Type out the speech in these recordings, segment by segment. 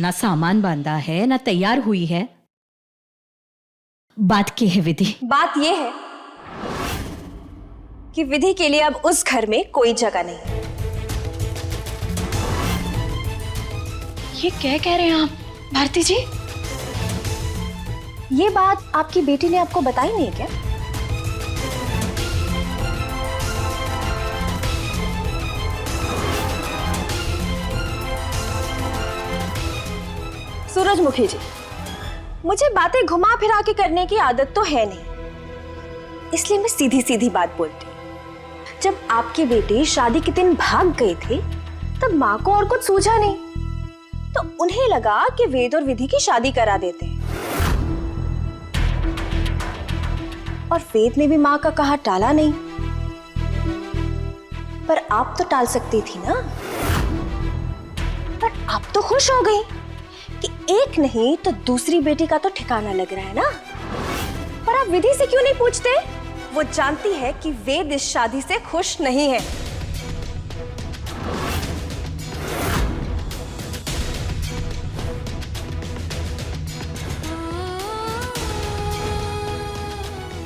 ना सामान बांधा है ना तैयार हुई है। बात की है विधि? बात यह है कि विधि के लिए अब उस घर में कोई जगह नहीं। ये क्या कह रहे हैं आप भारती जी? ये बात आपकी बेटी ने आपको बताई नहीं क्या? सूरजमुखी जी, मुझे बातें घुमा फिरा के करने की आदत तो है नहीं, इसलिए मैं सीधी सीधी बात बोलती हूँ। जब आपके बेटे शादी के दिन भाग गए थे तब माँ को और कुछ सूझा नहीं, तो उन्हें लगा कि वेद और विधि की शादी करा देते हैं। और वेद ने भी माँ का कहा टाला नहीं, पर आप तो टाल सकती थी ना। पर आप तो खुश हो गई कि एक नहीं तो दूसरी बेटी का तो ठिकाना लग रहा है ना। पर आप विधि से क्यों नहीं पूछते? वो जानती है कि वेद इस शादी से खुश नहीं है।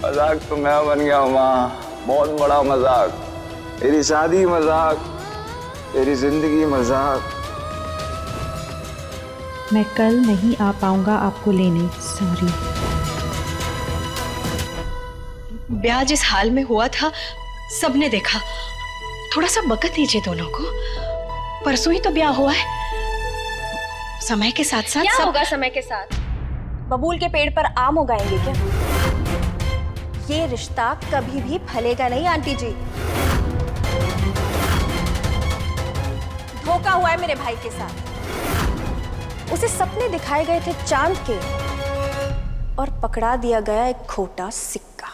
मजाक तो मैं बन गया हूँ माँ, बहुत बड़ा मजाक। तेरी शादी मजाक, तेरी जिंदगी मजाक। मैं कल नहीं आ पाऊंगा आपको लेने, सॉरी। ब्याह जिस हाल में हुआ था सबने देखा। थोड़ा सा वक्त दीजिए दोनों को, परसों ही तो ब्याह हुआ है। समय के साथ साथ क्या होगा समय के साथ? बबूल के पेड़ पर आम उगाएंगे क्या? ये रिश्ता कभी भी फलेगा नहीं आंटी जी। धोखा हुआ है मेरे भाई के साथ। उसे सपने दिखाए गए थे चांद के और पकड़ा दिया गया एक खोटा सिक्का।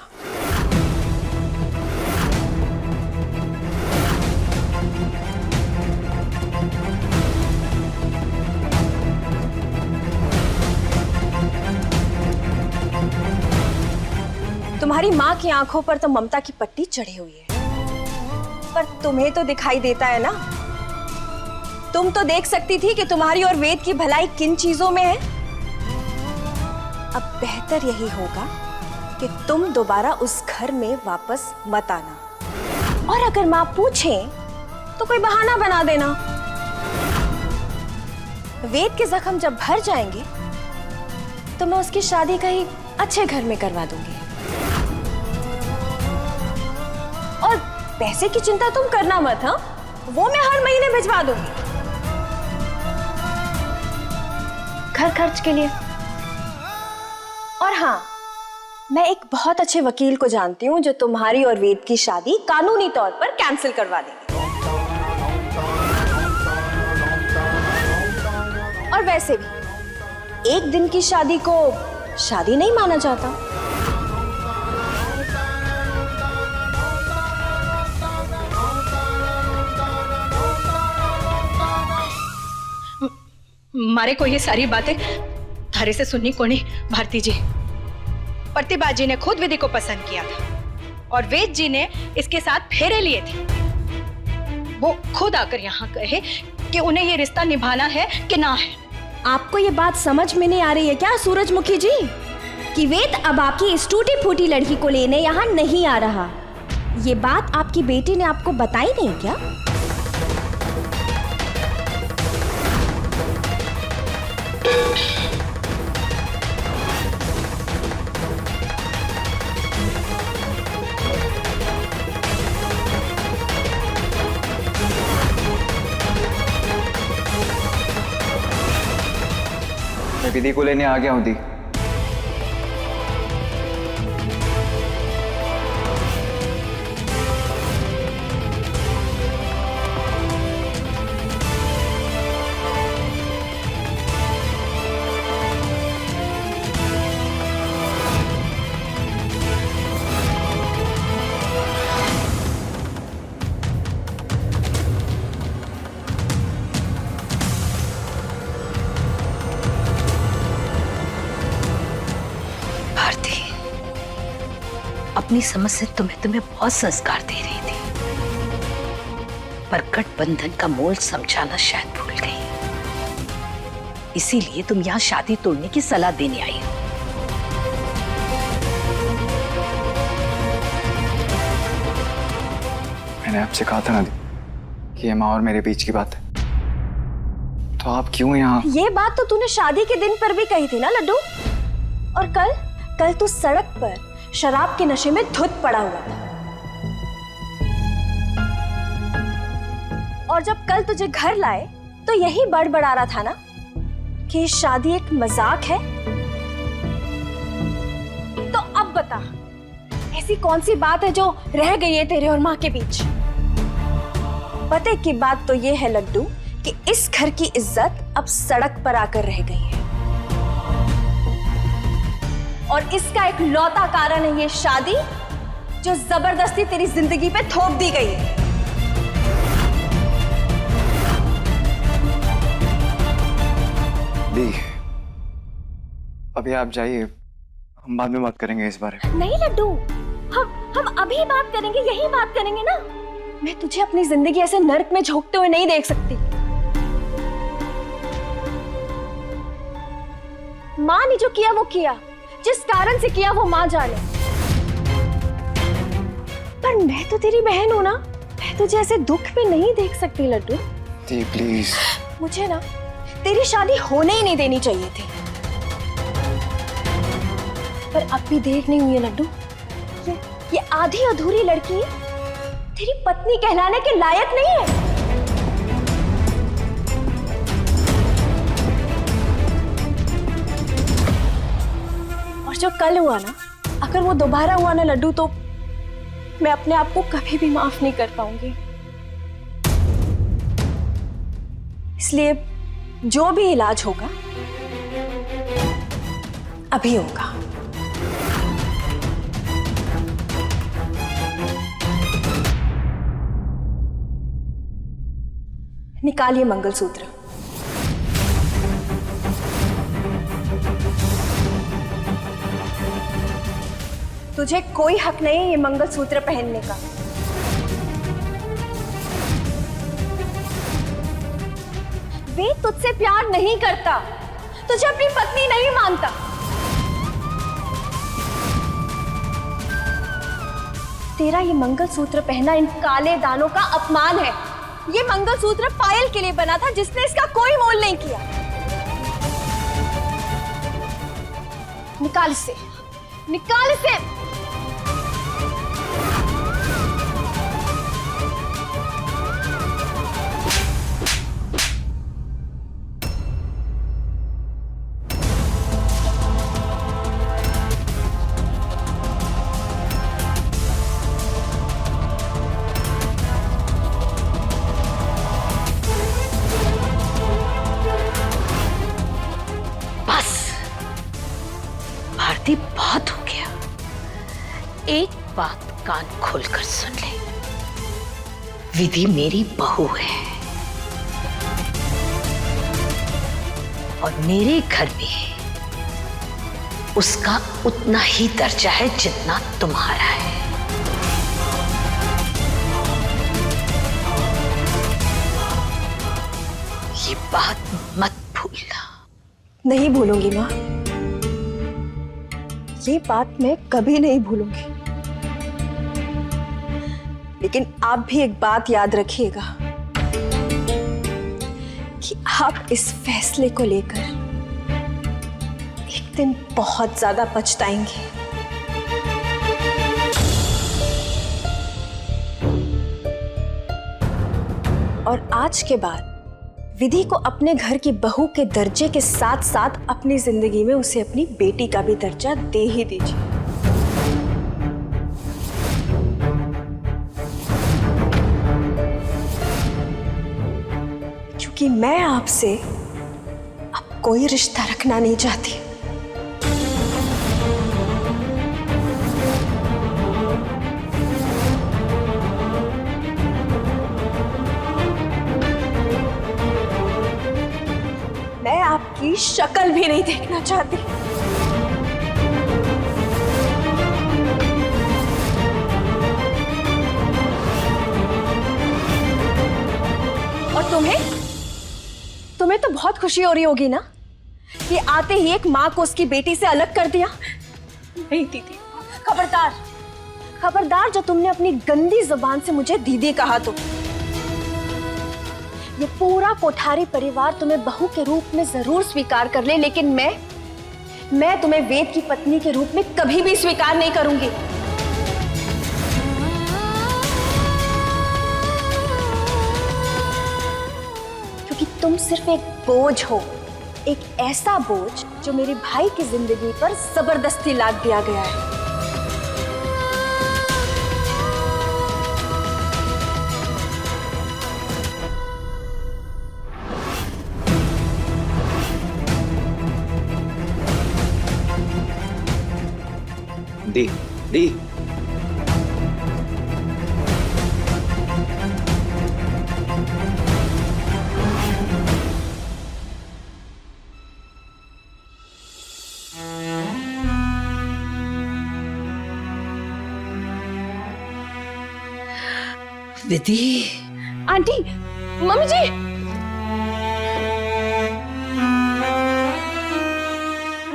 तुम्हारी माँ की आंखों पर तो ममता की पट्टी चढ़ी हुई है, पर तुम्हें तो दिखाई देता है ना। तुम तो देख सकती थी कि तुम्हारी और वेद की भलाई किन चीजों में है। अब बेहतर यही होगा कि तुम दोबारा उस घर में वापस मत आना, और अगर माँ पूछे तो कोई बहाना बना देना। वेद के जख्म जब भर जाएंगे तो मैं उसकी शादी कहीं अच्छे घर में करवा दूंगी। और पैसे की चिंता तुम करना मत, हाँ? वो मैं हर महीने भिजवा दूंगी घर खर्च के लिए। और हाँ, मैं एक बहुत अच्छे वकील को जानती हूँ जो तुम्हारी और वेद की शादी कानूनी तौर पर कैंसिल करवा देंगे। और वैसे भी एक दिन की शादी को शादी नहीं माना जाता। मारे को ये सारी बातें थारे से सुननी कोनी भारती जी। प्रतिभा जी ने खुद विधि को पसंद किया था और वेद जी ने इसके साथ फेरे लिए थे। वो खुद आकर यहाँ कहे कि उन्हें ये रिश्ता निभाना है कि ना है। आपको ये बात समझ में नहीं आ रही है क्या सूरजमुखी जी, कि वेद अब आपकी इस टूटी फूटी लड़की को लेने यहाँ नहीं आ रहा? ये बात आपकी बेटी ने आपको बताई नहीं क्या? मैं विधि को लेने आ गया हूँ दी। अपनी समझ से तुम्हें बहुत संस्कार दे रही थी, पर गठबंधन का मोल समझाना शायद भूल गई। इसीलिए तुम यहाँ शादी तोड़ने की सलाह देने आई हो। मैंने आपसे कहा था ना कि ये माँ और मेरे बीच की बात है, तो आप क्यों यहाँ? ये बात तो तूने शादी के दिन पर भी कही थी ना लड्डू। और कल तू सड़क पर शराब के नशे में धुत पड़ा हुआ था। और जब कल तुझे घर लाए तो यही बड़बड़ा रहा था ना कि शादी एक मजाक है। तो अब बता, ऐसी कौन सी बात है जो रह गई है तेरे और माँ के बीच? पते की बात तो ये है लड्डू कि इस घर की इज्जत अब सड़क पर आकर रह गई है, और इसका एक लौता कारण है ये शादी जो जबरदस्ती तेरी जिंदगी पे थोप दी गई है। दी, अभी आप जाइए, हम बाद में बात करेंगे इस बारे में। नहीं लड्डू, हम अभी बात करेंगे, यही बात करेंगे ना। मैं तुझे अपनी जिंदगी ऐसे नर्क में झोंकते हुए नहीं देख सकती। माँ ने जो किया वो किया, जिस कारण से किया वो माँ जाने। पर मैं तो तेरी बहन हूं ना, मैं तुझे ऐसे दुख में नहीं देख सकती लड्डू। दी प्लीज। मुझे ना तेरी शादी होने ही नहीं देनी चाहिए थी, पर अब भी देर नहीं हुई है लड्डू। ये आधी अधूरी लड़की तेरी पत्नी कहलाने के लायक नहीं है। और जो कल हुआ ना, अगर वो दोबारा हुआ ना लड्डू, तो मैं अपने आप को कभी भी माफ नहीं कर पाऊंगी। इसलिए जो भी इलाज होगा अभी होगा। निकालिए मंगलसूत्र। तुझे कोई हक नहीं ये मंगलसूत्र पहनने का। वे तुझसे प्यार नहीं करता, तुझे अपनी पत्नी नहीं मानता। तेरा ये मंगलसूत्र पहनना इन काले दानों का अपमान है। ये मंगलसूत्र पायल के लिए बना था, जिसने इसका कोई मोल नहीं किया। निकाल इसे, निकाल इसे। भारती, बहुत हो गया। एक बात कान खोलकर सुन ले, विधि मेरी बहू है और मेरे घर में उसका उतना ही दर्जा है जितना तुम्हारा है। ये बात मत भूलना। नहीं भूलूंगी माँ, ये बात मैं कभी नहीं भूलूंगी। लेकिन आप भी एक बात याद रखिएगा कि आप इस फैसले को लेकर एक दिन बहुत ज्यादा पछताएंगे। और आज के बाद विधि को अपने घर की बहू के दर्जे के साथ साथ अपनी जिंदगी में उसे अपनी बेटी का भी दर्जा दे ही दीजिए। क्योंकि मैं आपसे अब कोई रिश्ता रखना नहीं चाहती। मैं आपकी शक्ल भी नहीं देखना चाहती। और तुम्हें तो बहुत खुशी हो रही होगी ना कि आते ही एक माँ को उसकी बेटी से अलग कर दिया? नहीं दीदी। खबरदार, खबरदार जो तुमने अपनी गंदी जुबान से मुझे दीदी कहा तो। ये पूरा कोठारी परिवार तुम्हें बहू के रूप में जरूर स्वीकार कर ले, लेकिन मैं तुम्हें वेद की पत्नी के रूप में कभी भी स्वीकार नहीं करूंगी। क्योंकि तुम सिर्फ एक बोझ हो, एक ऐसा बोझ जो मेरे भाई की जिंदगी पर जबरदस्ती लाद दिया गया है। दी दी विधि। आंटी, मम्मी जी,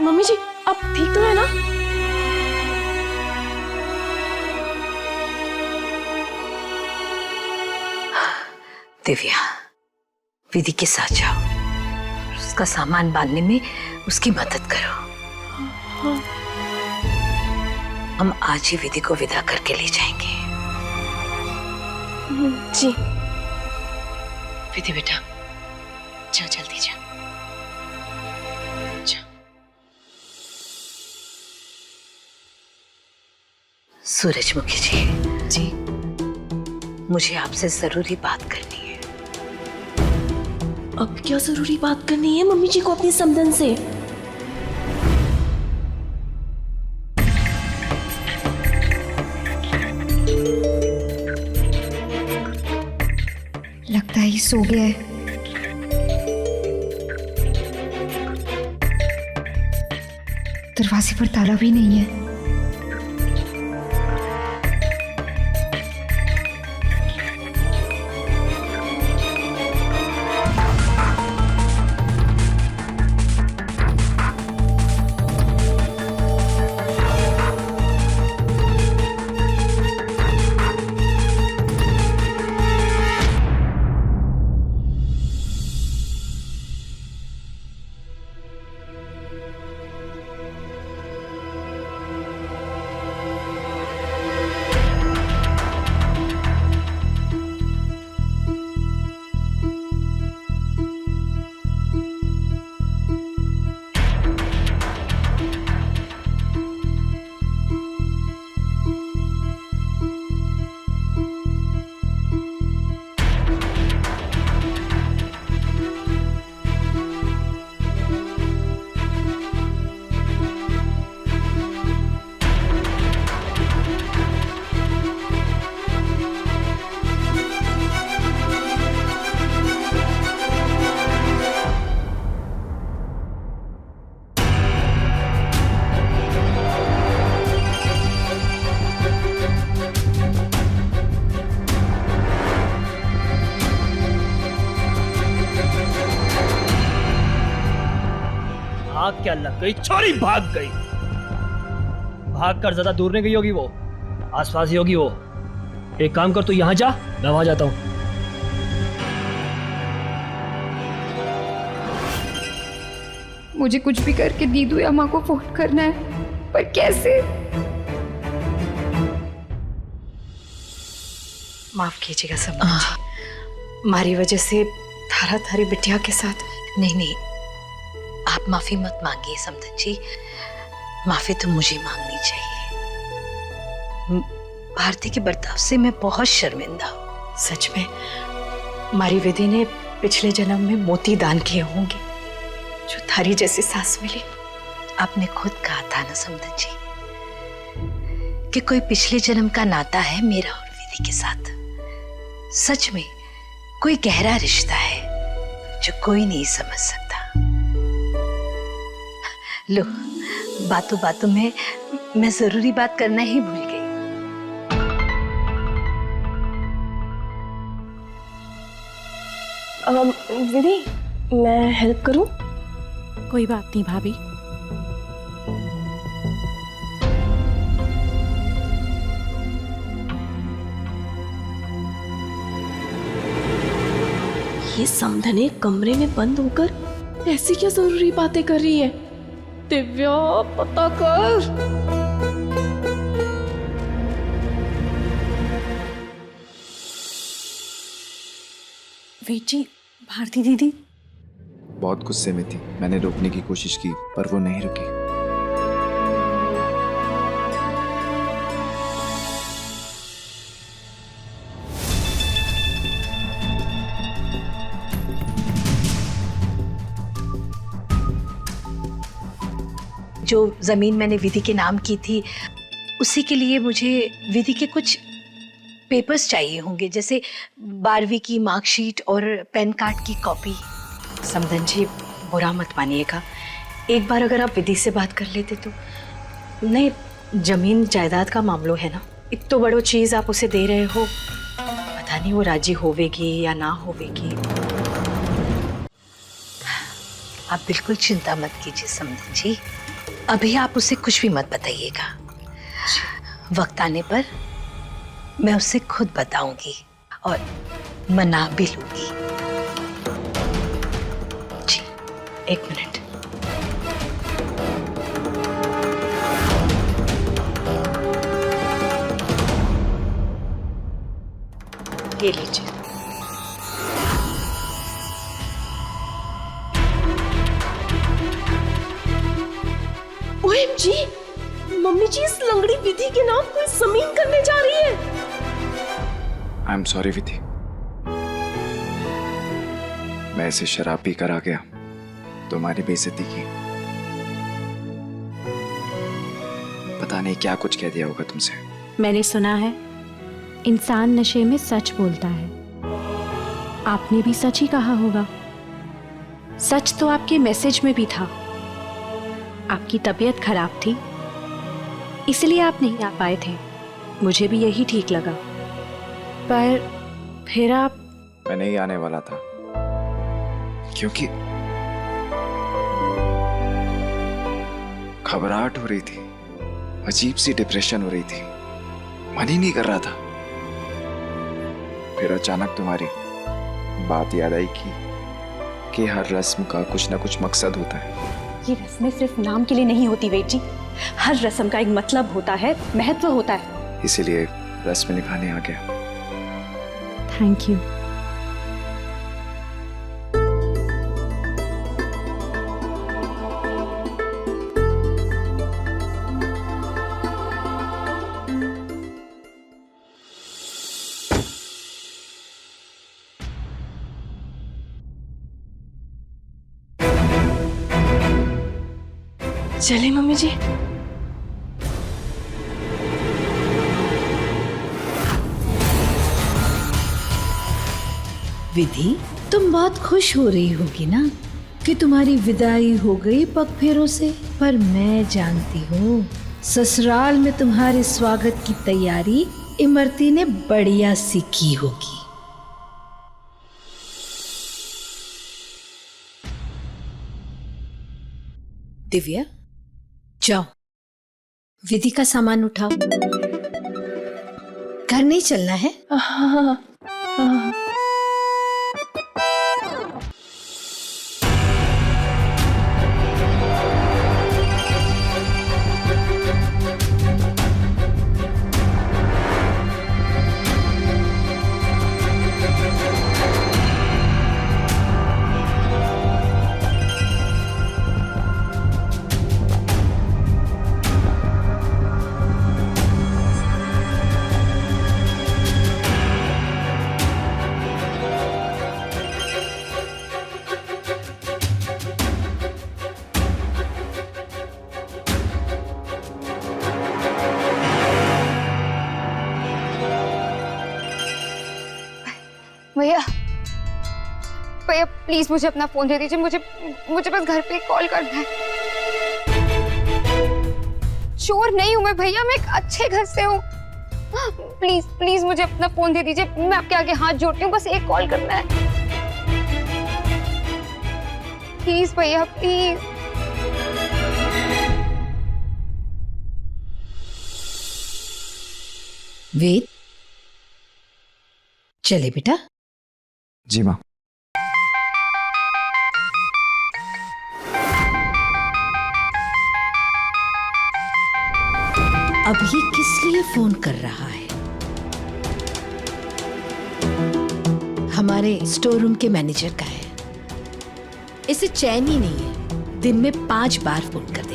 मम्मी जी आप ठीक तो है ना? दिव्या, विधि के साथ जाओ, उसका सामान बांधने में उसकी मदद करो। हम आज ही विधि को विदा करके ले जाएंगे। जी। विधि बेटा, जा जल्दी जा। सूरजमुखी जी, जी। मुझे आपसे जरूरी बात करनी है। अब क्या जरूरी बात करनी है मम्मी जी को अपनी समधन से? लगता है ये सो गया है। दरवाजे पर ताला भी नहीं है। भाग क्या लग गई, छोरी भाग गई। भाग कर ज्यादा दूर नहीं गई होगी, वो आसपास ही होगी। वो एक काम कर, तू यहां जा, मैं वहां जाता हूं। मुझे कुछ भी करके दीदू या माँ को फोन करना है, पर कैसे? माफ कीजिएगा सब जी, हमारी वजह से थारा थारी बिटिया के साथ। नहीं नहीं, आप माफी मत मांगिए समधन जी, माफी तो मुझे मांगनी चाहिए। भारती के बर्ताव से मैं बहुत शर्मिंदा हूँ। सच में हमारी विधि ने पिछले जन्म में मोती दान किए होंगे, जो थारी जैसी सास मिली। आपने खुद कहा था ना समधन जी कि कोई पिछले जन्म का नाता है मेरा और विधि के साथ। सच में कोई गहरा रिश्ता है जो कोई नहीं समझ सकता। लो, बातों बातों में मैं जरूरी बात करना ही भूल गई। विधि, मैं हेल्प करूं? कोई बात नहीं भाभी। ये समधने कमरे में बंद होकर ऐसी क्या जरूरी बातें कर रही है? दिव्या, पता कर। वेद जी, भारती दीदी। बहुत गुस्से में थी, मैंने रोकने की कोशिश की पर वो नहीं रुकी। जो जमीन मैंने विधि के नाम की थी, उसी के लिए मुझे विधि के कुछ पेपर्स चाहिए होंगे, जैसे 12वीं की मार्कशीट और पैन कार्ड की कॉपी। समधन जी, बुरा मत मानिएगा, एक बार अगर आप विधि से बात कर लेते तो। नहीं, जमीन जायदाद का मामलो है ना, एक तो बड़ो चीज आप उसे दे रहे हो, पता नहीं वो राजी होवेगी या ना होवेगी। आप बिल्कुल चिंता मत कीजिए समधन जी, अभी आप उसे कुछ भी मत बताइएगा। वक्त आने पर मैं उसे खुद बताऊंगी और मना भी लूंगी। जी, एक मिनट। ये लीजिए। OMG, मम्मी जी इस लंगड़ी विधि के नाम कोई जमीन करने जा रही है। आई एम सॉरी विधि, मैं इसे शराब पी कर आ गया, तुम्हारी बेइज्जती की। पता नहीं क्या कुछ कह दिया होगा तुमसे। मैंने सुना है इंसान नशे में सच बोलता है। आपने भी सच ही कहा होगा। सच तो आपके मैसेज में भी था। आपकी तबीयत खराब थी, इसलिए आप नहीं आ पाए थे। मुझे भी यही ठीक लगा, पर फिर आप। मैं नहीं आने वाला था क्योंकि घबराहट हो रही थी, अजीब सी डिप्रेशन हो रही थी, मन ही नहीं कर रहा था। फिर अचानक तुम्हारी बात याद आई कि हर रस्म का कुछ ना कुछ मकसद होता है। ये रस्में सिर्फ नाम के लिए नहीं होती वेद जी, हर रस्म का एक मतलब होता है, महत्व होता है। इसीलिए रस्म निभाने आ गया। Thank you. चले मम्मी जी। विधि, तुम बहुत खुश हो रही होगी ना कि तुम्हारी विदाई हो गई पग फेरों से, पर मैं जानती हूँ ससुराल में तुम्हारे स्वागत की तैयारी इमरती ने बढ़िया सी की होगी। दिव्या, जाओ विधि का सामान उठाओ, घर नहीं चलना है। हाँ, हाँ। भैया, भैया प्लीज मुझे अपना फोन दे दीजिए, मुझे बस घर पे कॉल करना है। चोर नहीं हूं मैं भैया, मैं एक अच्छे घर से हूँ। प्लीज प्लीज मुझे अपना फोन दे दीजिए, मैं आपके आगे हाथ जोड़ती हूँ, बस एक कॉल करना है। प्लीज भैया प्लीज। वेद, चले बेटा। जी माँ। अब ये किस लिए फोन कर रहा है? हमारे स्टोर रूम के मैनेजर का है। इसे चैन ही नहीं है, दिन में 5 बार फोन कर दे।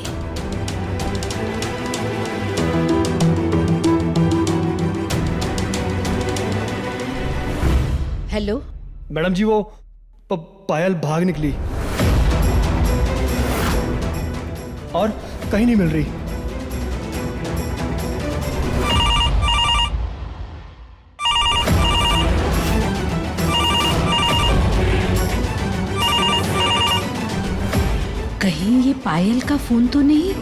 हेलो मैडम जी वो पायल भाग निकली और कहीं नहीं मिल रही। कहीं ये पायल का फोन तो नहीं?